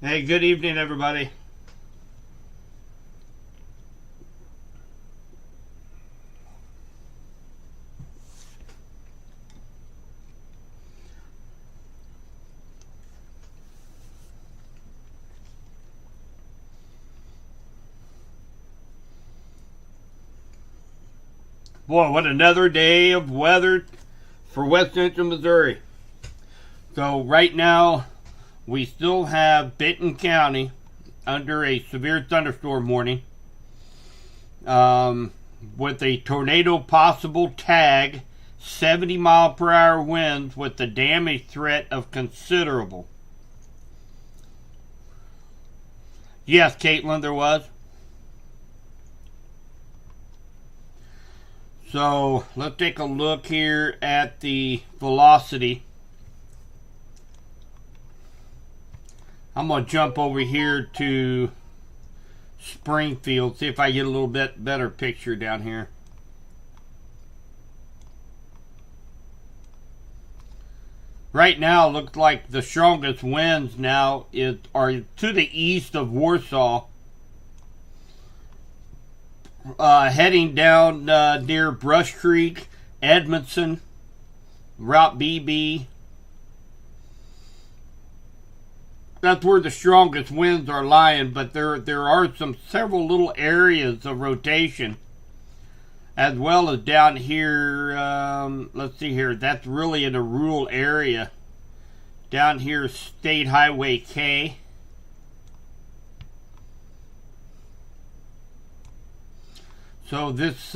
Hey, good evening, everybody. Boy, what another day of weather for West Central Missouri. So, right now, we still have Benton County under a severe thunderstorm warning with a tornado possible tag, 70-mile-per-hour winds with the damage threat of considerable. Yes, Caitlin, there was. So let's take a look here at the velocity. I'm going to jump over here to Springfield, see if I get a little bit better picture down here. Right now, it looks like the strongest winds now are to the east of Warsaw, heading down near Brush Creek, Edmondson, Route BB. That's where the strongest winds are lying, but there are several little areas of rotation, as well as down here. Let's see here. That's really in a rural area. Down here, State Highway K. So this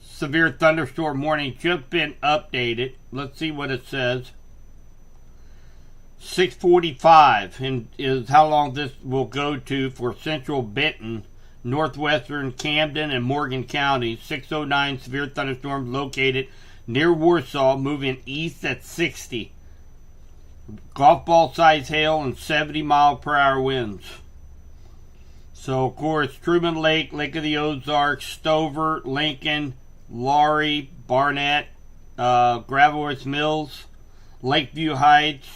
severe thunderstorm warning just been updated. Let's see what it says. 6:45 and is how long this will go to for central Benton, northwestern Camden, and Morgan counties. 6:09 severe thunderstorm located near Warsaw, moving east at 60. Golf ball size hail and 70-mile-per-hour winds. So, of course, Truman Lake, Lake of the Ozarks, Stover, Lincoln, Laurie, Barnett, Gravelworth Mills, Lakeview Heights,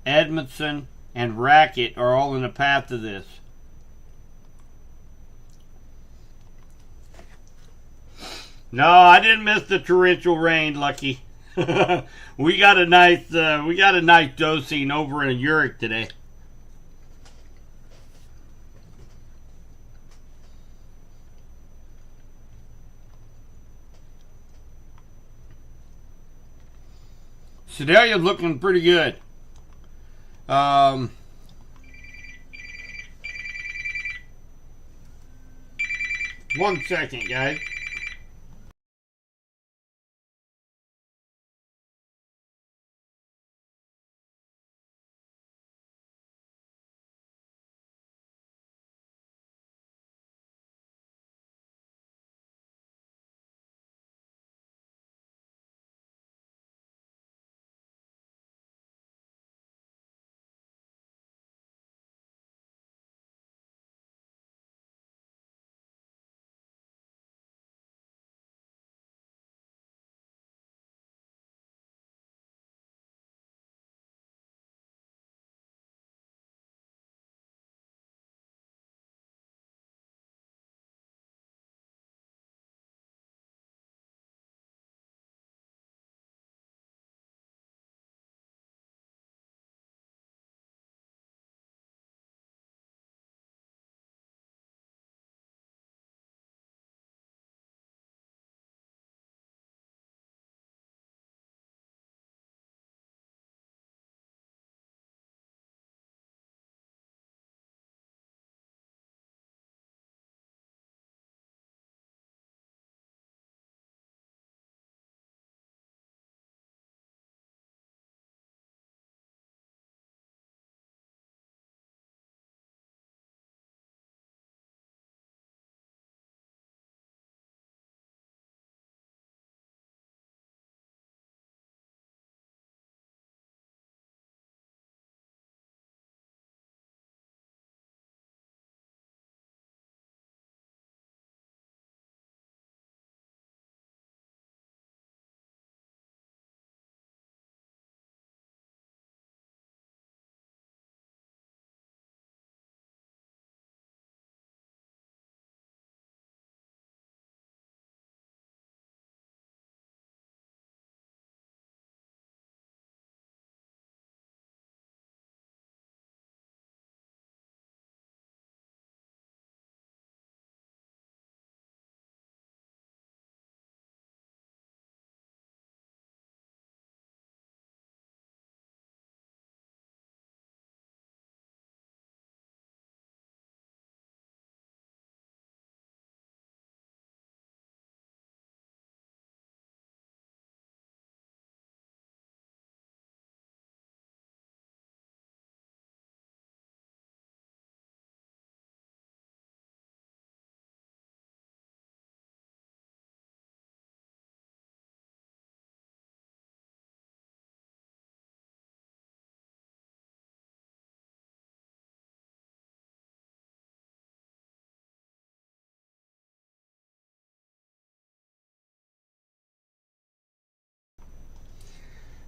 Edmondson, and Racket are all in the path of this. No, I didn't miss the torrential rain, Lucky. we got a nice dosing over in Uric today. Sedalia's looking pretty good. 1 second, guys.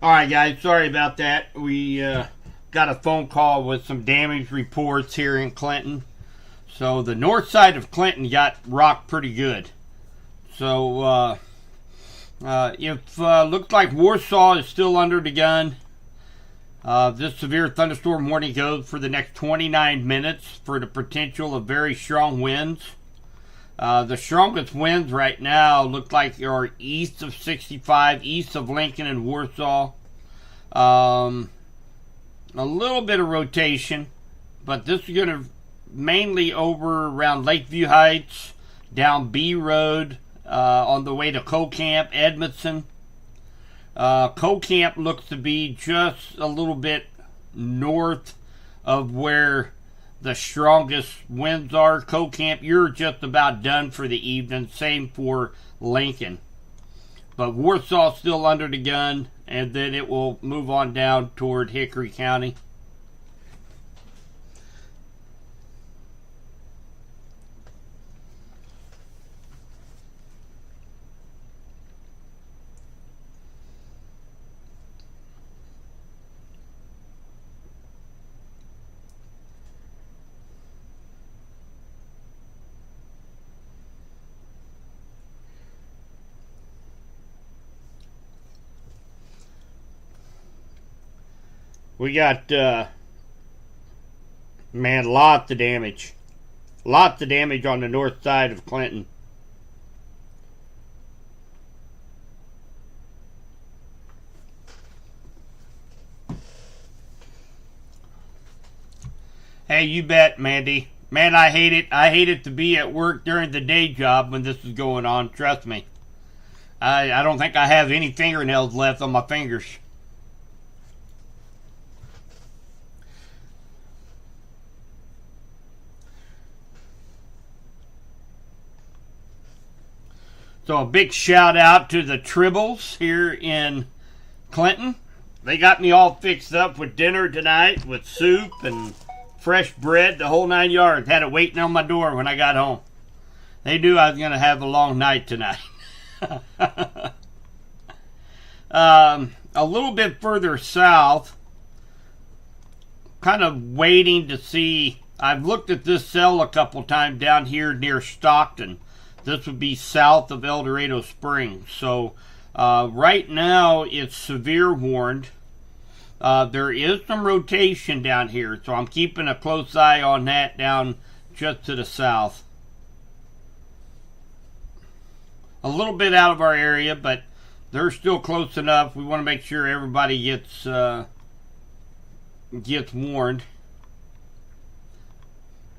All right, guys. Sorry about that. We got a phone call with some damage reports here in Clinton. So the north side of Clinton got rocked pretty good. So if looks like Warsaw is still under the gun. This severe thunderstorm warning goes for the next 29 minutes for the potential of very strong winds. The strongest winds right now look like are east of 65, east of Lincoln and Warsaw. A little bit of rotation, but this is going to mainly over around Lakeview Heights, down B Road, on the way to Camp, Edmondson. Camp looks to be just a little bit north of where the strongest winds are. Camp, you're just about done for the evening. Same for Lincoln. But Warsaw's still under the gun, and then it will move on down toward Hickory County. We got, man, lots of damage. Lots of damage on the north side of Clinton. Hey, you bet, Mandy. Man, I hate it. I hate it to be at work during the day job when this is going on. Trust me. I don't think I have any fingernails left on my fingers. So a big shout out to the Tribbles here in Clinton. They got me all fixed up with dinner tonight with soup and fresh bread, the whole 9 yards. Had it waiting on my door when I got home. They knew I was going to have a long night tonight. A little bit further south, kind of waiting to see. I've looked at this cell a couple times down here near Stockton. This would be south of El Dorado Springs. So right now it's severe warned. There is some rotation down here, so I'm keeping a close eye on that down just to the south. A little bit out of our area, but they're still close enough. We want to make sure everybody gets warned.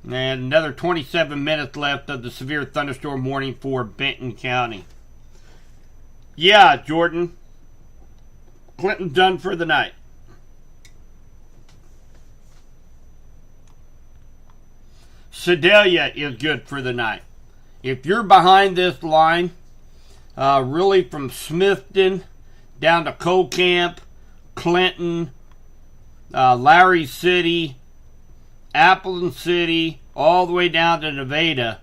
And another 27 minutes left of the severe thunderstorm warning for Benton County. Yeah, Jordan. Clinton's done for the night. Sedalia is good for the night. If you're behind this line, really from Smithton down to Camp, Clinton, Larry City, Appleton City, all the way down to Nevada.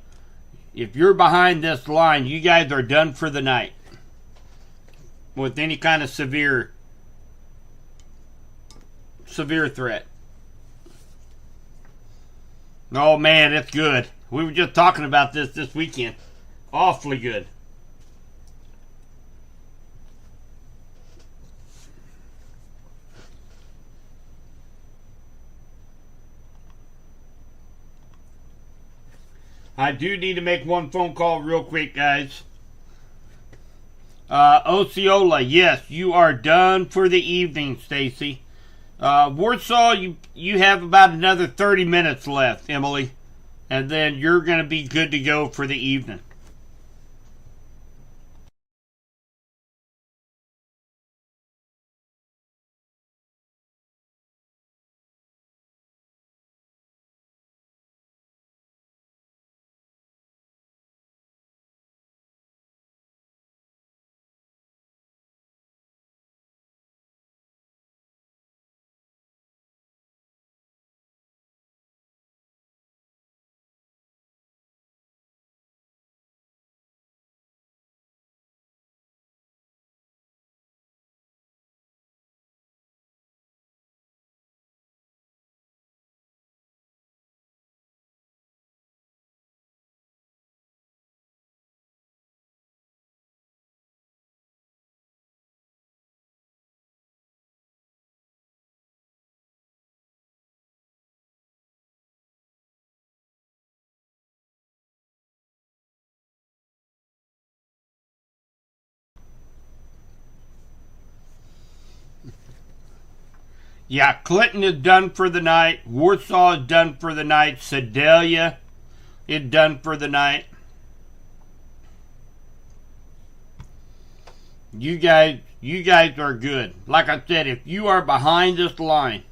If you're behind this line, you guys are done for the night with any kind of severe threat. Oh man, it's good. We were just talking about this weekend. Awfully good. I do need to make one phone call real quick, guys. Osceola, yes, you are done for the evening, Stacy. Warsaw, you have about another 30 minutes left, Emily. And then you're going to be good to go for the evening. Yeah, Clinton is done for the night. Warsaw is done for the night. Sedalia is done for the night. You guys are good. Like I said, if you are behind this line,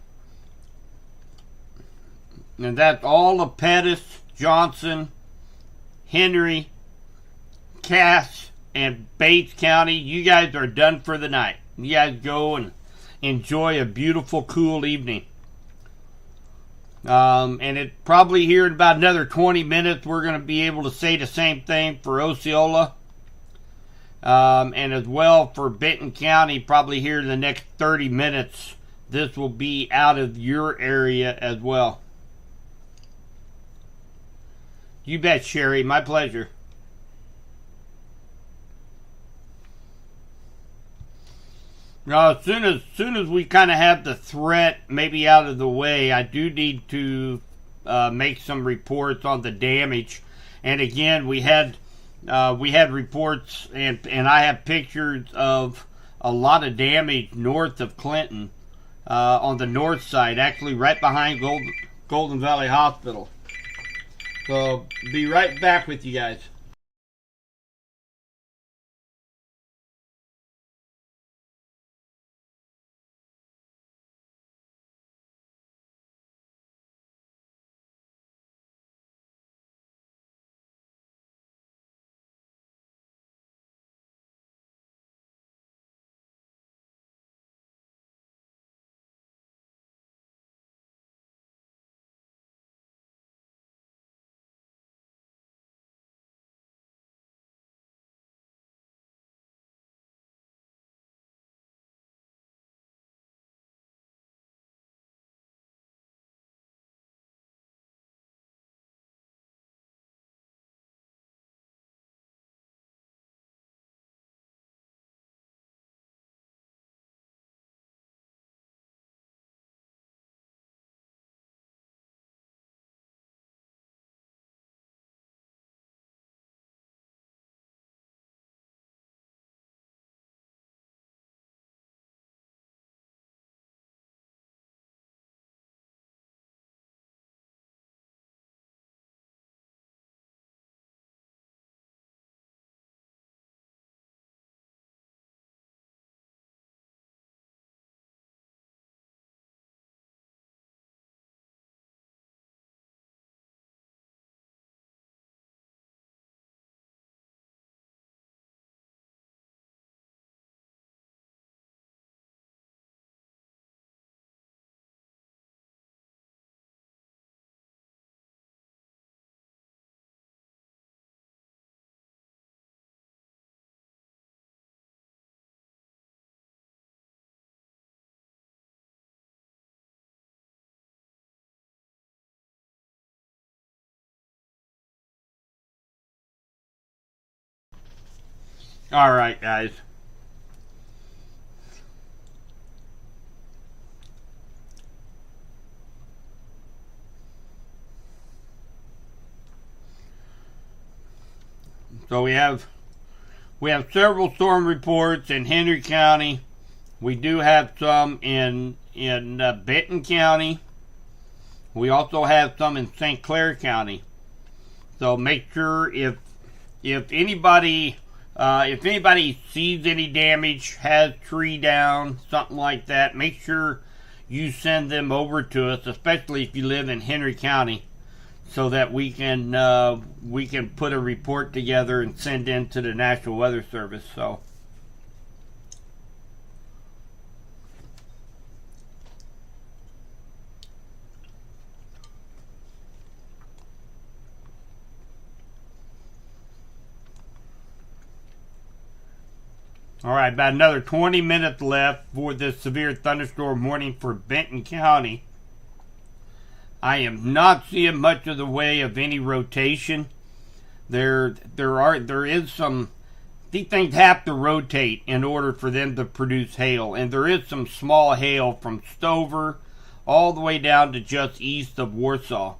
and that's all of Pettis, Johnson, Henry, Cass, and Bates County, you guys are done for the night. You guys go and enjoy a beautiful, cool evening. And it probably here in about another 20 minutes, we're going to be able to say the same thing for Osceola. And as well for Benton County, probably here in the next 30 minutes, this will be out of your area as well. You bet, Sherry. My pleasure. Now, as soon as we kind of have the threat maybe out of the way, I do need to make some reports on the damage. And again, we had reports, and I have pictures of a lot of damage north of Clinton, on the north side, actually right behind Golden Valley Hospital. So, be right back with you guys. All right, guys. So we have several storm reports in Henry County. We do have some in Benton County. We also have some in St. Clair County. So make sure if anybody sees any damage, has tree down, something like that, make sure you send them over to us, especially if you live in Henry County, so that we can put a report together and send in to the National Weather Service. So. All right, about another 20 minutes left for this severe thunderstorm warning for Benton County. I am not seeing much of the way of any rotation. There is some. These things have to rotate in order for them to produce hail, and there is some small hail from Stover all the way down to just east of Warsaw.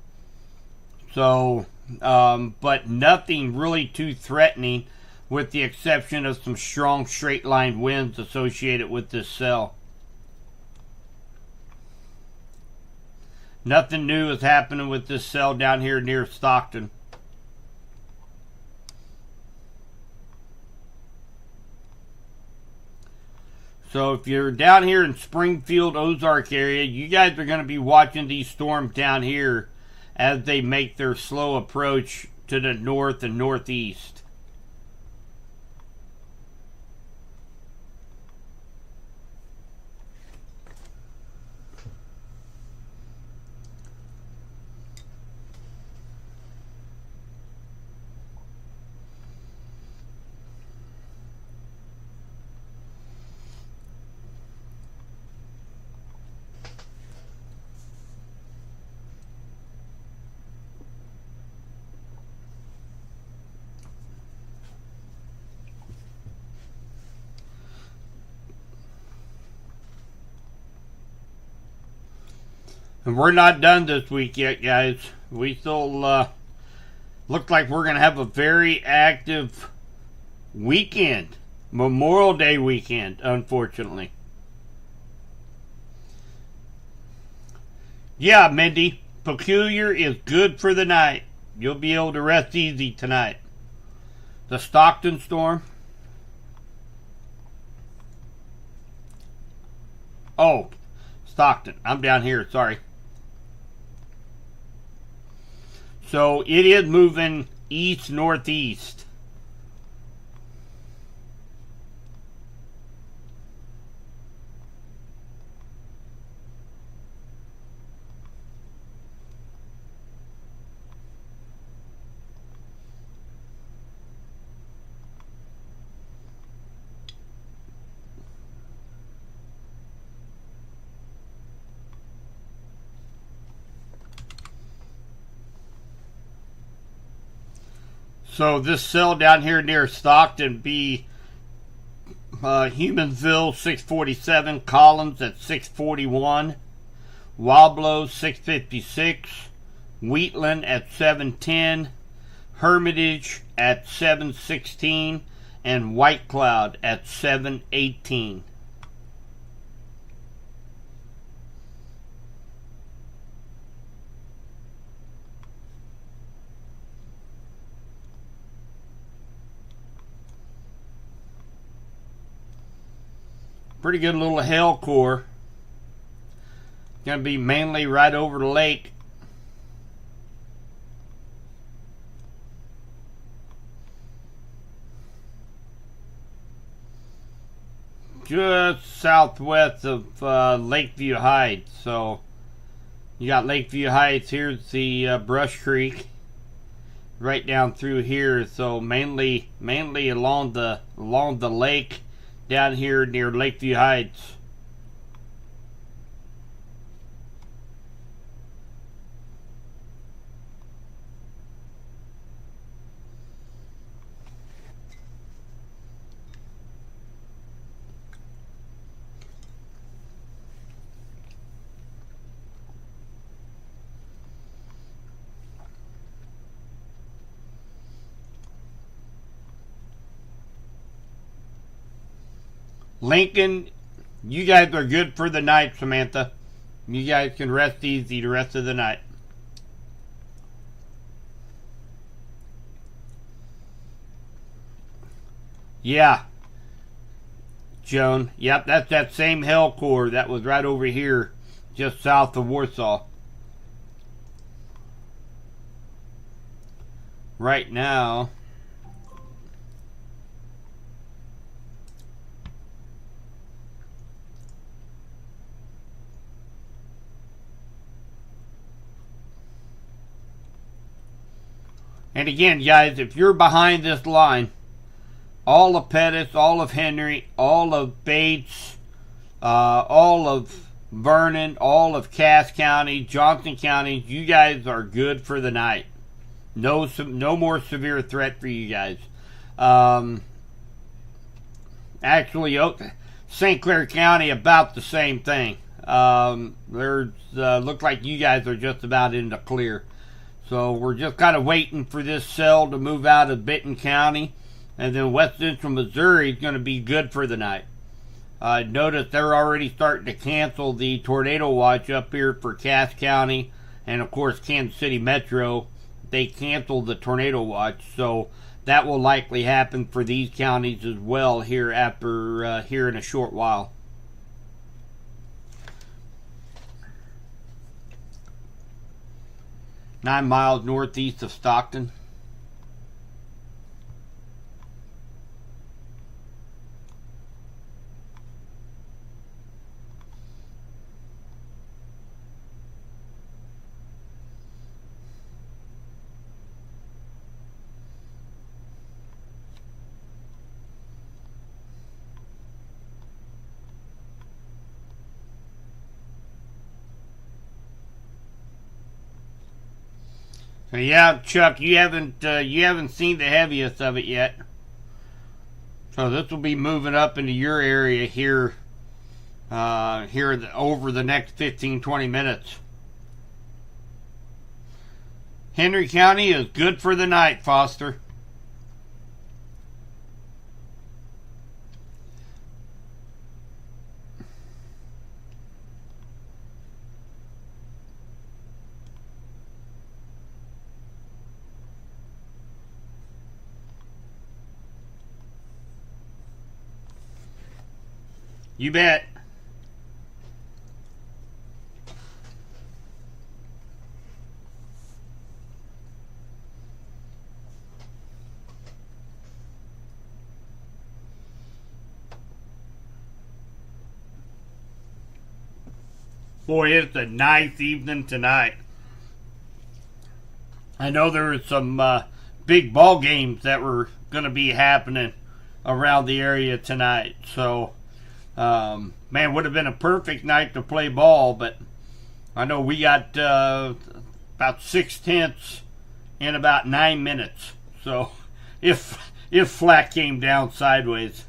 So, but nothing really too threatening, with the exception of some strong straight line winds associated with this cell. Nothing new is happening with this cell down here near Stockton. So if you're down here in Springfield, Ozark area, you guys are going to be watching these storms down here as they make their slow approach to the north and northeast. And we're not done this week yet, guys. We still look like we're going to have a very active weekend. Memorial Day weekend, unfortunately. Yeah, Mindy. Peculiar is good for the night. You'll be able to rest easy tonight. The Stockton storm. Oh, Stockton. I'm down here, sorry. So it is moving east-northeast. So this cell down here near Stockton be Humansville 647, Collins at 641, Wablo 656, Wheatland at 710, Hermitage at 716, and White Cloud at 718. Pretty good little hail core. Going to be mainly right over the lake. Just southwest of Lakeview Heights. So you got Lakeview Heights. Here's the Brush Creek. Right down through here. So mainly along the lake. Down here near Lakeview Heights. Lincoln, you guys are good for the night, Samantha. You guys can rest easy the rest of the night. Yeah. Joan. Yep, that's that same hell core that was right over here, just south of Warsaw. Right now... And again, guys, if you're behind this line, all of Pettis, all of Henry, all of Bates, all of Vernon, all of Cass County, Johnson County, you guys are good for the night. No more severe threat for you guys. Actually, St. Clair County, about the same thing. Look like you guys are just about in the clear. So we're just kind of waiting for this cell to move out of Benton County. And then West Central Missouri is going to be good for the night. Notice they're already starting to cancel the tornado watch up here for Cass County and, of course, Kansas City Metro. They canceled the tornado watch, so that will likely happen for these counties as well here here in a short while. Nine miles northeast of Stockton. Yeah, Chuck, you haven't seen the heaviest of it yet. So this will be moving up into your area here, over the next 15-20 minutes. Henry County is good for the night, Foster. You bet. Boy, it's a nice evening tonight. I know there were some big ball games that were going to be happening around the area tonight. So, man, would have been a perfect night to play ball, but I know we got about 6/10 in about 9 minutes. So, if flat came down sideways.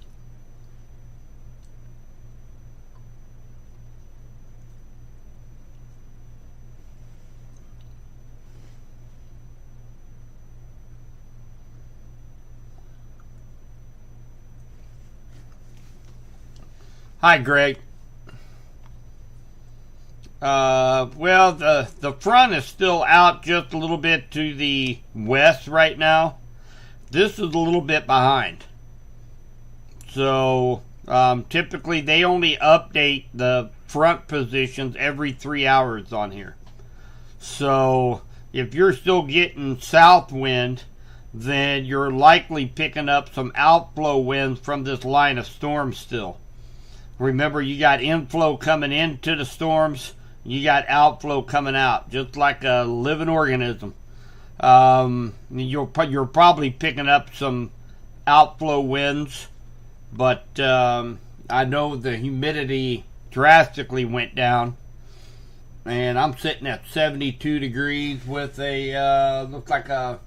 Hi, Greg. Well, the front is still out just a little bit to the west right now. This is a little bit behind. So, typically they only update the front positions every 3 hours on here. So, if you're still getting south wind, then you're likely picking up some outflow winds from this line of storms still. Remember, you got inflow coming into the storms, you got outflow coming out, just like a living organism. You're probably picking up some outflow winds, but I know the humidity drastically went down, and I'm sitting at 72 degrees with a looks like a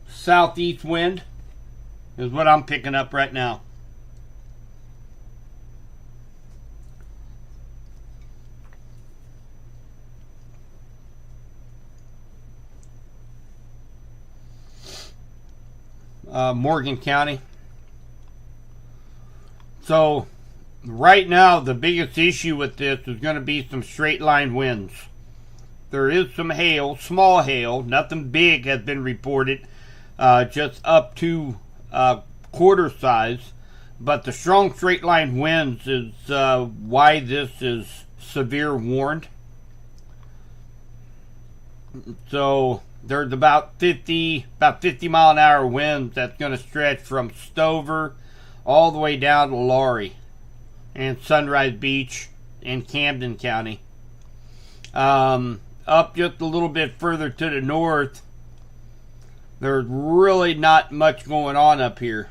southeast wind is what I'm picking up right now. Morgan County. So right now the biggest issue with this is going to be some straight line winds. There is some hail, small hail, nothing big has been reported, just up to quarter size, but the strong straight line winds is why this is severe warned. So there's about 50 mile an hour winds that's going to stretch from Stover all the way down to Laurie and Sunrise Beach and Camden County. Up just a little bit further to the north, there's really not much going on up here.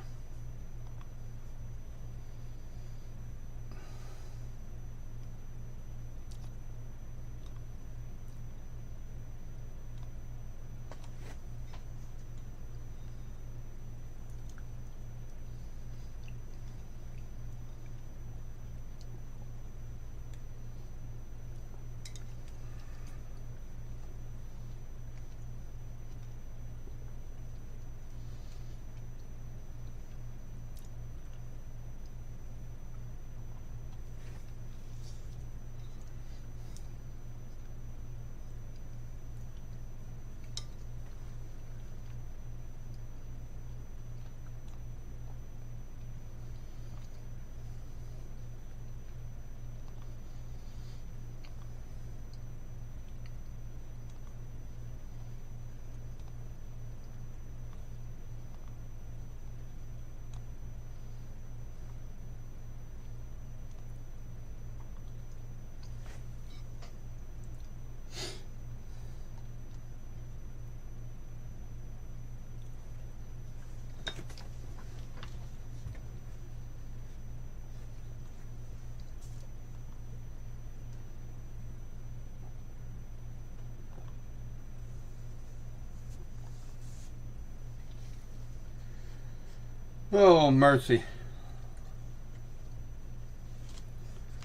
Oh, mercy.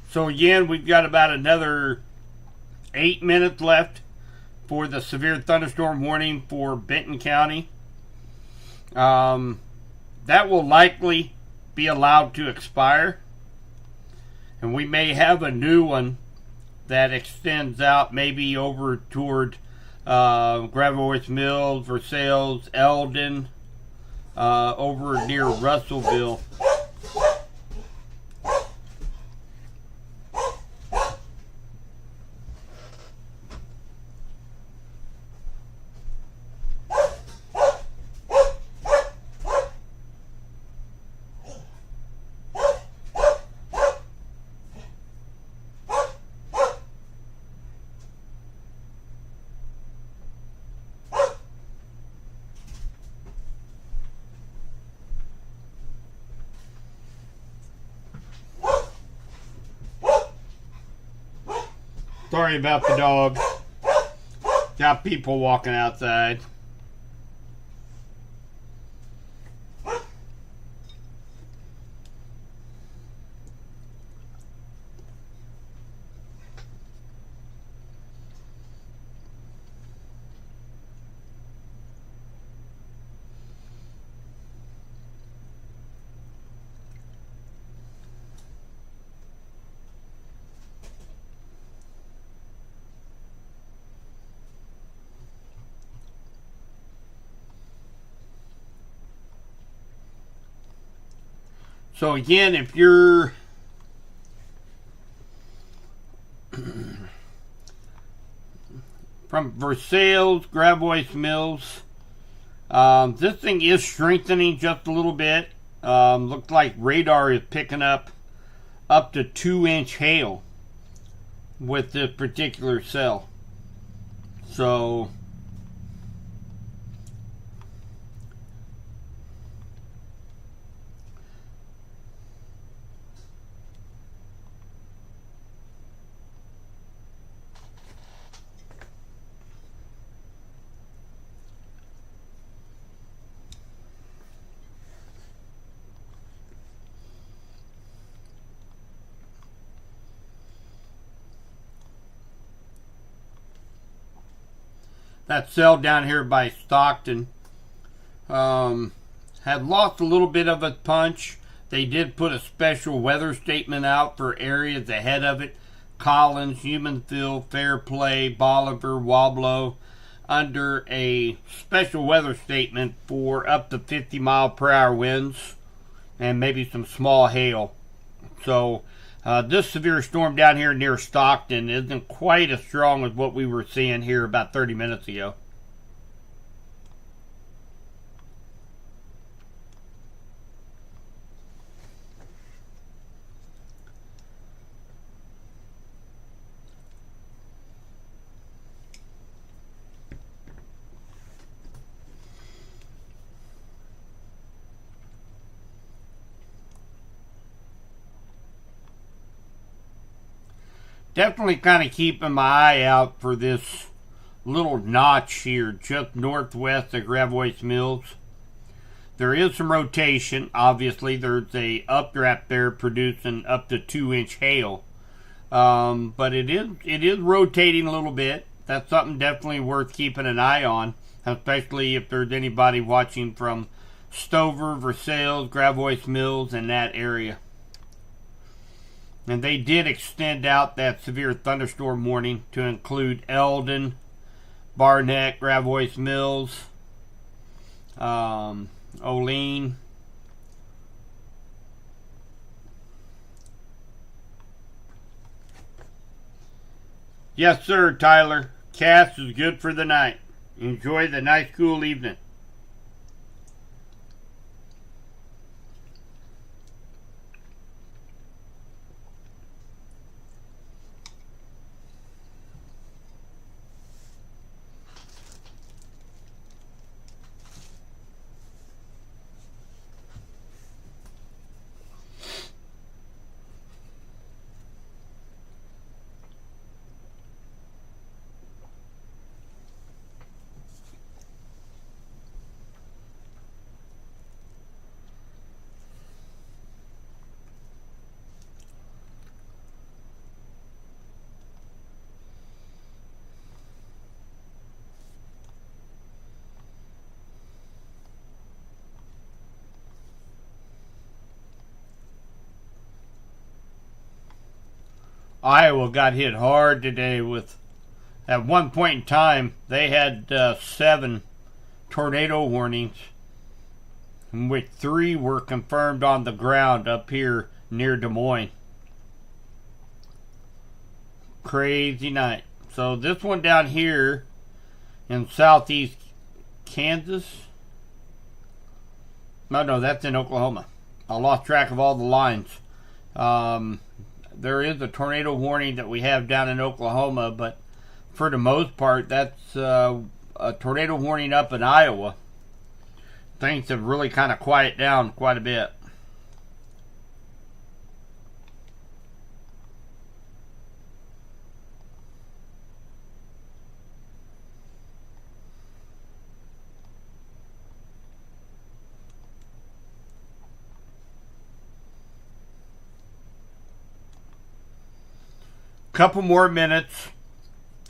So again, we've got about another 8 minutes left for the severe thunderstorm warning for Benton County. That will likely be allowed to expire, and we may have a new one that extends out maybe over toward Gravois Mills, Versailles, Eldon, over near Russellville. Sorry about the dog. Got people walking outside. So again, if you're from Versailles, Gravois Mills, this thing is strengthening just a little bit. Looks like radar is picking up to 2-inch hail with this particular cell. So that cell down here by Stockton had lost a little bit of its punch. They did put a special weather statement out for areas ahead of it. Collins, Humansville, Fairplay, Bolivar, Wablo, under a special weather statement for up to 50-mile-per-hour winds and maybe some small hail. So this severe storm down here near Stockton isn't quite as strong as what we were seeing here about 30 minutes ago. Definitely kind of keeping my eye out for this little notch here just northwest of Gravois Mills. There is some rotation. Obviously, there's a updraft there producing up to 2-inch hail. But it is rotating a little bit. That's something definitely worth keeping an eye on, especially if there's anybody watching from Stover, Versailles, Gravois Mills, and that area. And they did extend out that severe thunderstorm warning to include Eldon, Barnett, Gravois Mills, Olean. Yes, sir, Tyler. Cast is good for the night. Enjoy the nice, cool evening. Iowa got hit hard today with, at one point in time, they had 7 tornado warnings, in which 3 were confirmed on the ground up here near Des Moines. Crazy night. So this one down here in southeast Kansas. No, that's in Oklahoma. I lost track of all the lines. There is a tornado warning that we have down in Oklahoma, but for the most part, that's a tornado warning up in Iowa. Things have really kind of quieted down quite a bit. Couple more minutes,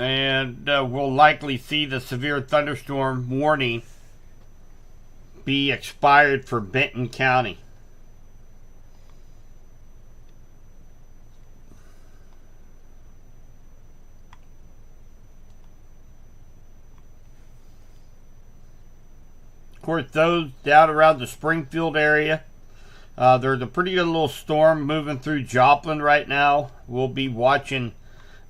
and we'll likely see the severe thunderstorm warning be expired for Benton County. Of course, those down around the Springfield area, there's a pretty good little storm moving through Joplin right now. We'll be watching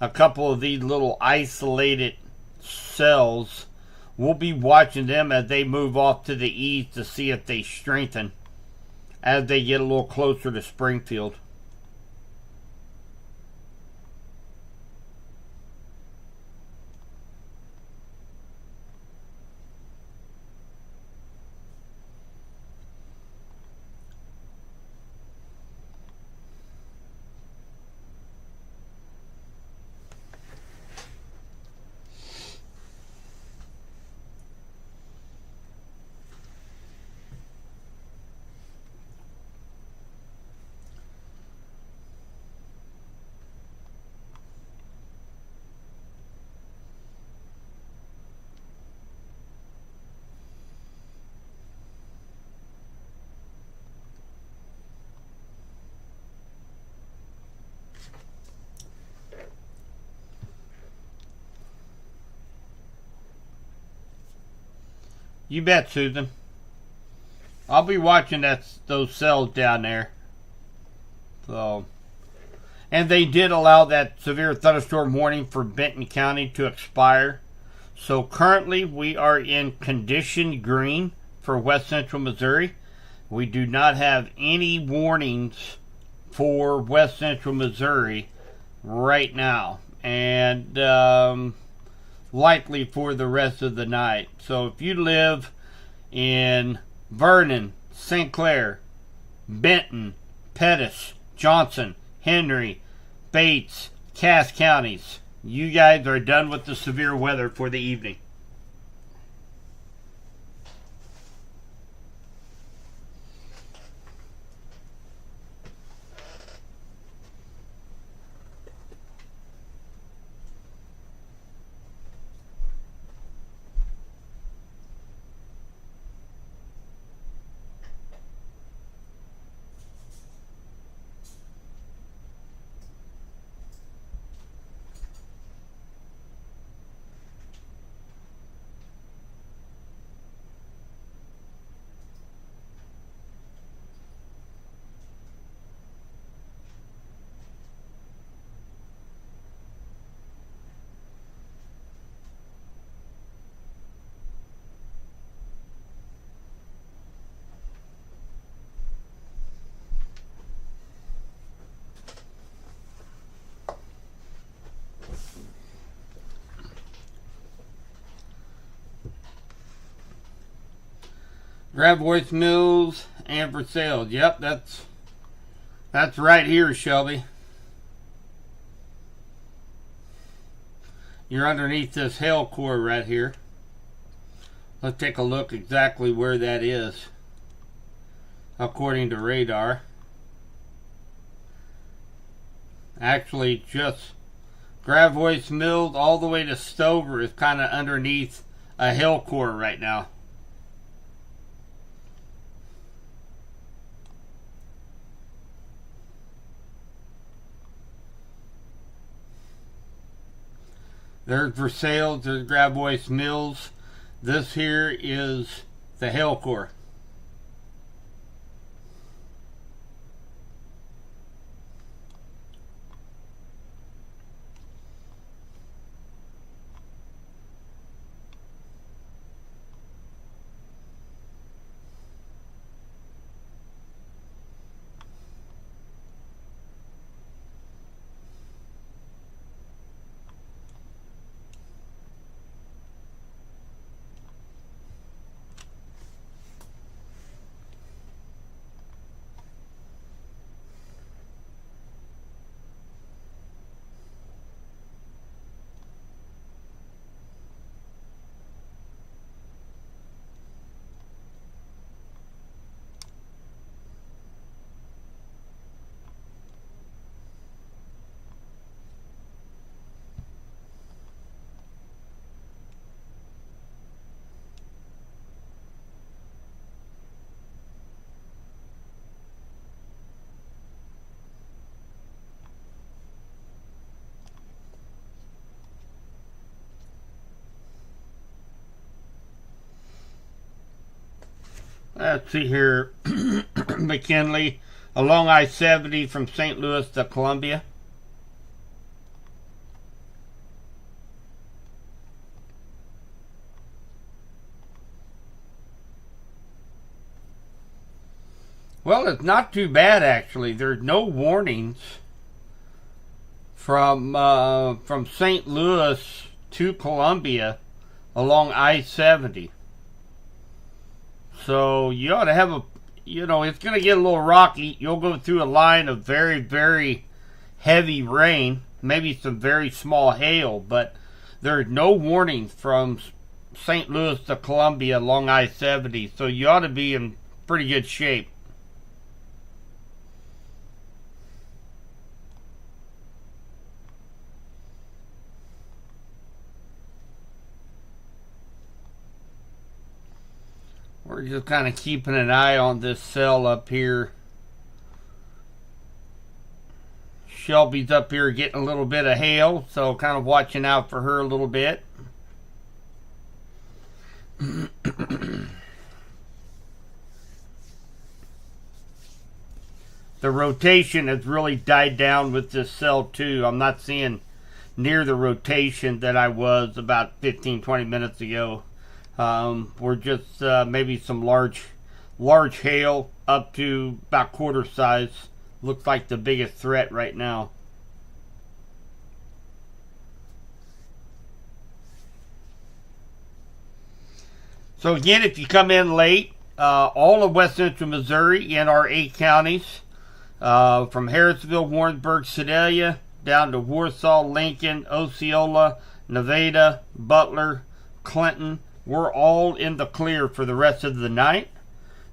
a couple of these little isolated cells. We'll be watching them as they move off to the east to see if they strengthen as they get a little closer to Springfield. You bet, Susan. I'll be watching those cells down there. So, and they did allow that severe thunderstorm warning for Benton County to expire. So currently we are in condition green for west central Missouri. We do not have any warnings for west central Missouri right now. And likely for the rest of the night. So if you live in Vernon, St. Clair, Benton, Pettis, Johnson, Henry, Bates, Cass counties, you guys are done with the severe weather for the evening. Grab voicemails and for sales. Yep, that's right here, Shelby. You're underneath this hail core right here. Let's take a look exactly where that is according to radar. Actually, just Gravois Mills all the way to Stover is kind of underneath a hail core right now. There's Versailles, there's Gravois Mills. This here is the Halecore. Let's see here. McKinley along I-70 from St. Louis to Columbia. Well, it's not too bad actually. There's no warnings from St. Louis to Columbia along I-70. So you ought to have it's going to get a little rocky. You'll go through a line of very, very heavy rain, maybe some very small hail, but there's no warning from St. Louis to Columbia along I-70. So you ought to be in pretty good shape. We're just kind of keeping an eye on this cell up here. Shelby's up here getting a little bit of hail, so kind of watching out for her a little bit. The rotation has really died down with this cell too. I'm not seeing near the rotation that I was about 15-20 minutes ago. We're just maybe some large hail up to about quarter size. Looks like the biggest threat right now. So again, if you come in late, all of West Central Missouri in our 8 counties, from Harrisville, Warrensburg, Sedalia, down to Warsaw, Lincoln, Osceola, Nevada, Butler, Clinton, we're all in the clear for the rest of the night.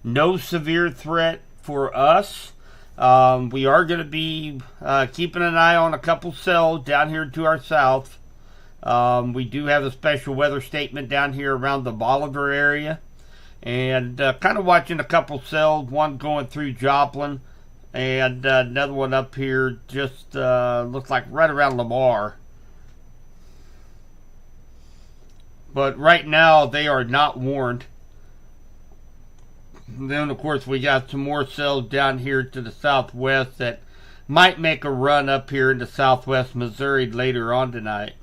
No severe threat for us. We are going to be keeping an eye on a couple cells down here to our south. We do have a special weather statement down here around the Bolivar area. And kind of watching a couple cells, one going through Joplin and another one up here just looks like right around Lamar. But right now, they are not warned. Then, of course, we got some more cells down here to the southwest that might make a run up here into southwest Missouri later on tonight.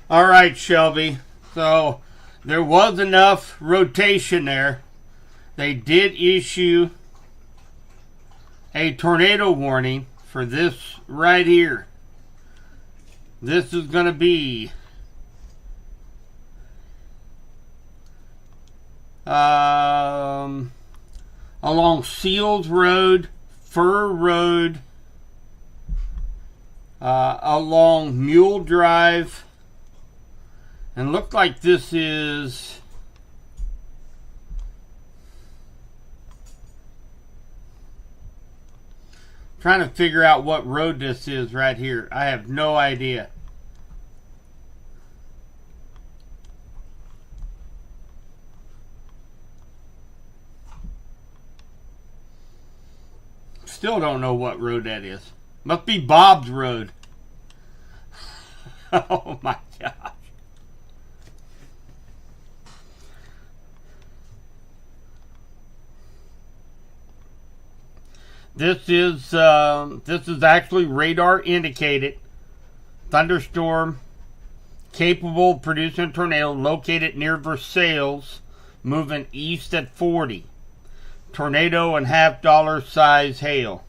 All right, Shelby. So there was enough rotation there. They did issue a tornado warning for this right here. This is going to be along Seals Road, Fur Road, along Mule Drive, and look like this is trying to figure out what road this is right here. I have no idea. Still don't know what road that is. Must be Bob's Road. Oh my gosh. This is actually radar indicated thunderstorm capable of producing a tornado located near Versailles, moving east at 40. Tornado and $half size hail.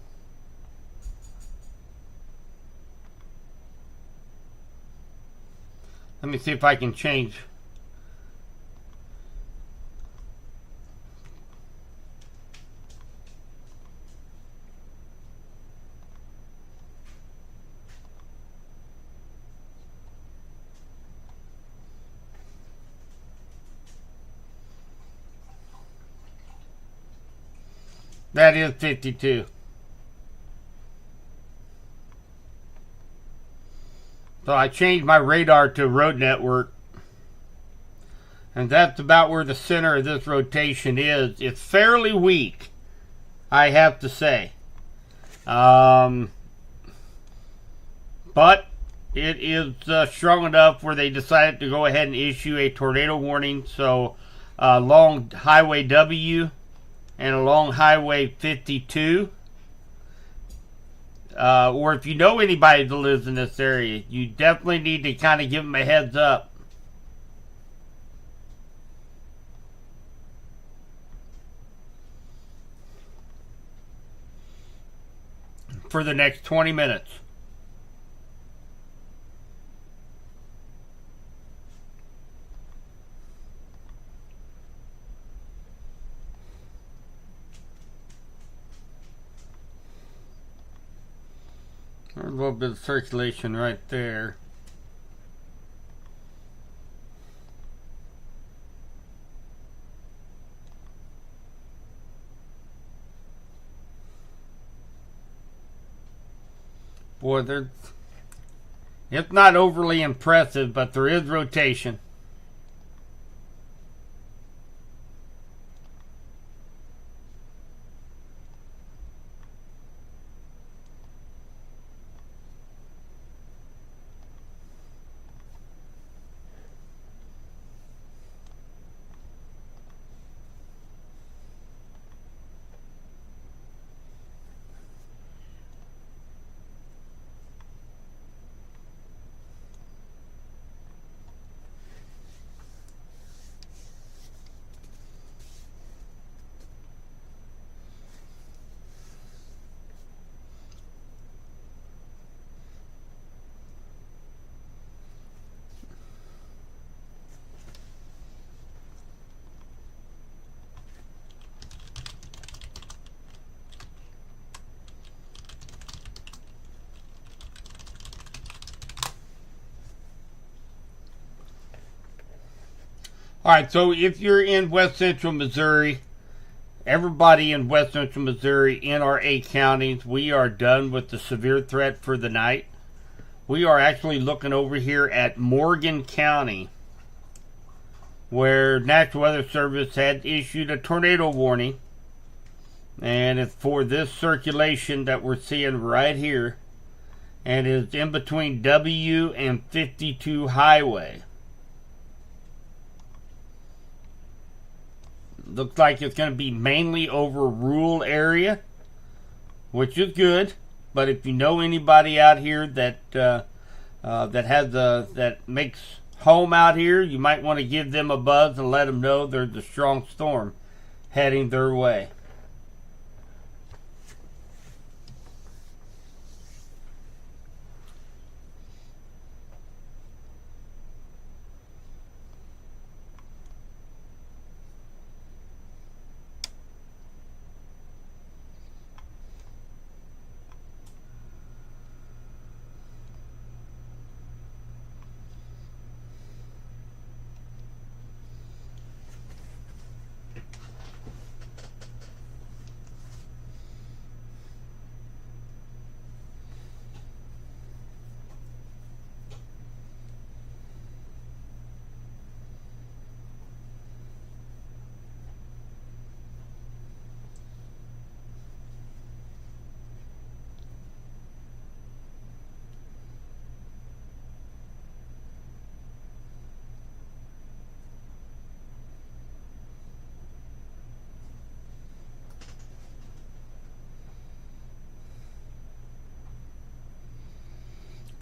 Let me see if I can change. That is 52. So I changed my radar to road network. And that's about where the center of this rotation is. It's fairly weak, I have to say. But it is strong enough where they decided to go ahead and issue a tornado warning. So along Highway W and along Highway 52, or if you know anybody that lives in this area, you definitely need to kind of give them a heads up. For the next 20 minutes. There's a little bit of circulation right there. Boy, it's not overly impressive, but there is rotation. Alright, so if you're in West Central Missouri, everybody in West Central Missouri in our 8 counties, we are done with the severe threat for the night. We are actually looking over here at Morgan County, where National Weather Service had issued a tornado warning. And it's for this circulation that we're seeing right here. And it's in between W and 52 Highway. Looks like it's going to be mainly over rural area, which is good. But if you know anybody out here that that makes home out here, you might want to give them a buzz and let them know there's a strong storm heading their way.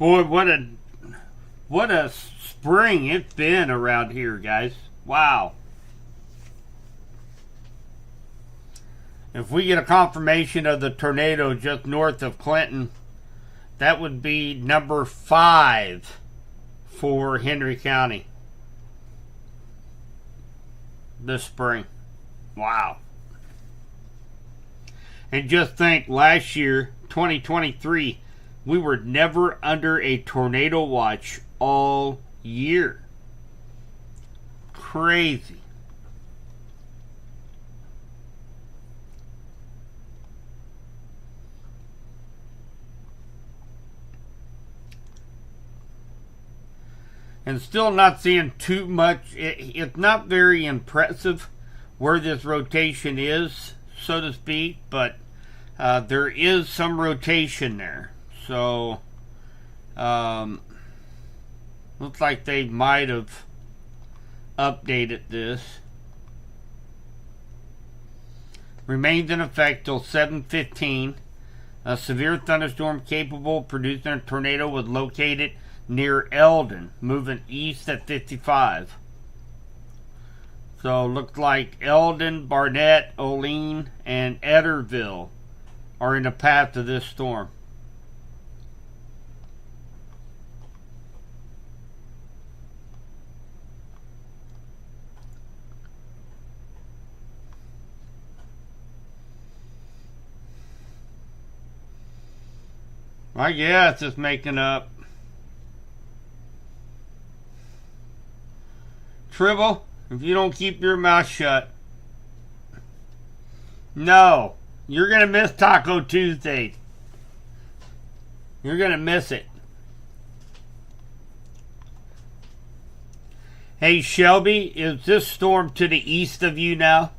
Boy, what a spring it's been around here, guys. Wow. If we get a confirmation of the tornado just north of Clinton, that would be number 5 for Henry County this spring. Wow. And just think, last year, 2023, we were never under a tornado watch all year. Crazy. And still not seeing too much. It's not very impressive where this rotation is, so to speak, but there is some rotation there. So, looks like they might have updated this. Remains in effect till 7:15. A severe thunderstorm capable of producing a tornado was located near Eldon, moving east at 55. So, looks like Eldon, Barnett, Olean, and Etterville are in the path of this storm. I guess it's making up. Tribble, if you don't keep your mouth shut. No, you're going to miss Taco Tuesday. You're going to miss it. Hey, Shelby, is this storm to the east of you now?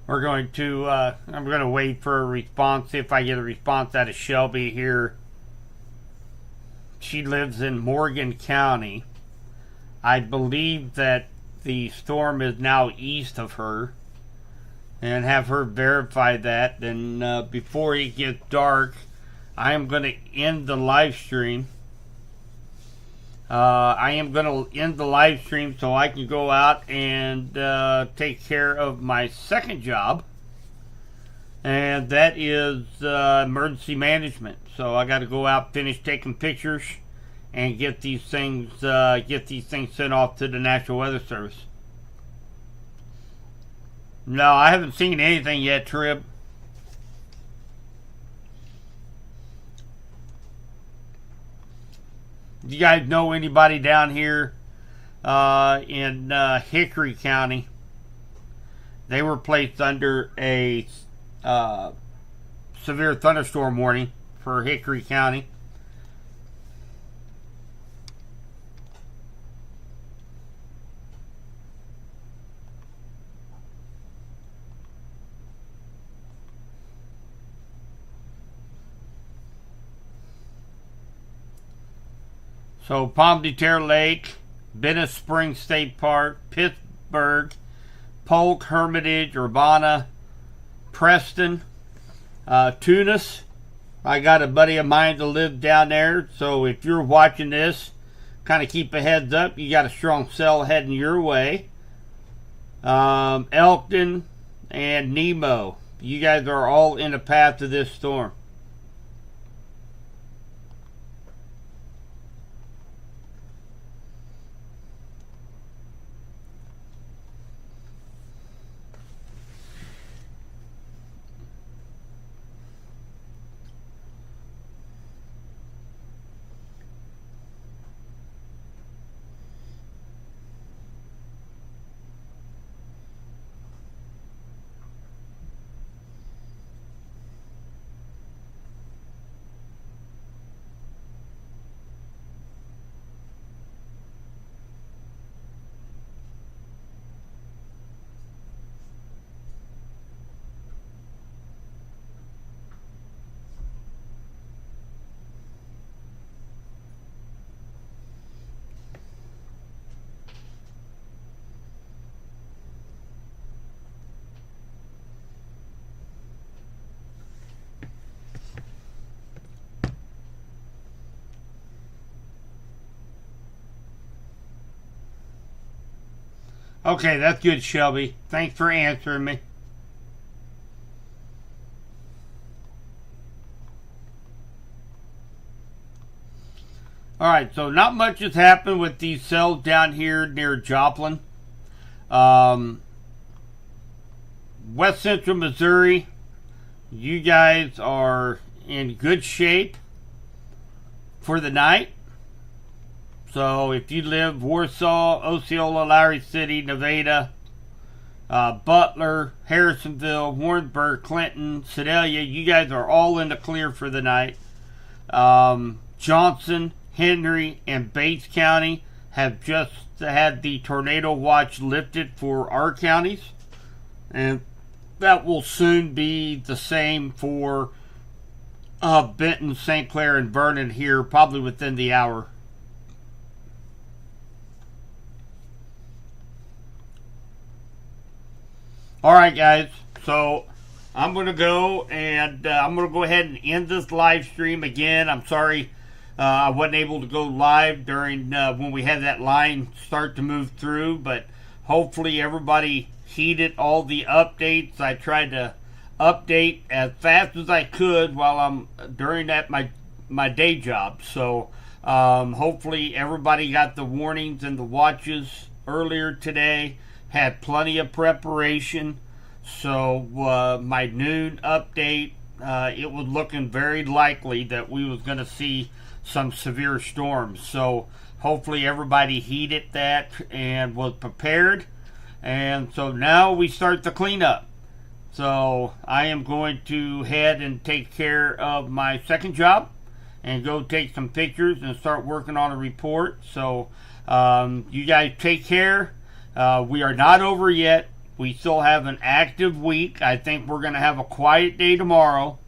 We're going to, I'm going to wait for a response, see if I get a response out of Shelby here. She lives in Morgan County. I believe that the storm is now east of her. And have her verify that. Then before it gets dark, I am going to end the live stream. I am going to end the live stream so I can go out and take care of my second job, and that is emergency management. So I got to go out, finish taking pictures, and get these things sent off to the National Weather Service. No, I haven't seen anything yet, Trib. Do you guys know anybody down here in Hickory County? They were placed under a severe thunderstorm warning for Hickory County. So Palm de Terre Lake, Venice Springs State Park, Pittsburgh, Polk, Hermitage, Urbana, Preston, Tunis. I got a buddy of mine that lives down there, so if you're watching this, kind of keep a heads up. You got a strong cell heading your way. Elkton and Nemo. You guys are all in the path of this storm. Okay, that's good, Shelby. Thanks for answering me. Alright, so not much has happened with these cells down here near Joplin. Um, West Central Missouri, you guys are in good shape for the night. So if you live Warsaw, Osceola, Lowry City, Nevada, Butler, Harrisonville, Warrensburg, Clinton, Sedalia, you guys are all in the clear for the night. Johnson, Henry, and Bates County have just had the tornado watch lifted for our counties, and that will soon be the same for Benton, St. Clair, and Vernon here, probably within the hour. Alright guys, so I'm going to go and I'm going to go ahead and end this live stream again. I'm sorry I wasn't able to go live during when we had that line start to move through, but hopefully everybody heeded all the updates. I tried to update as fast as I could while I'm during that my day job. So hopefully everybody got the warnings and the watches earlier today. Had plenty of preparation. So my noon update, it was looking very likely that we was going to see some severe storms. So hopefully everybody heeded that and was prepared. And so now we start the cleanup. So I am going to head and take care of my second job and go take some pictures and start working on a report. So you guys take care. We are not over yet. We still have an active week. I think we're going to have a quiet day tomorrow.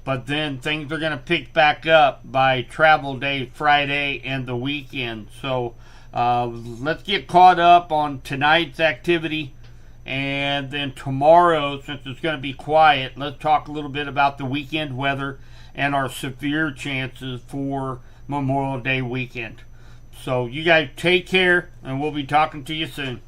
But then things are going to pick back up by travel day Friday and the weekend. So let's get caught up on tonight's activity. And then tomorrow, since it's going to be quiet, let's talk a little bit about the weekend weather and our severe chances for Memorial Day weekend. So you guys take care, and we'll be talking to you soon.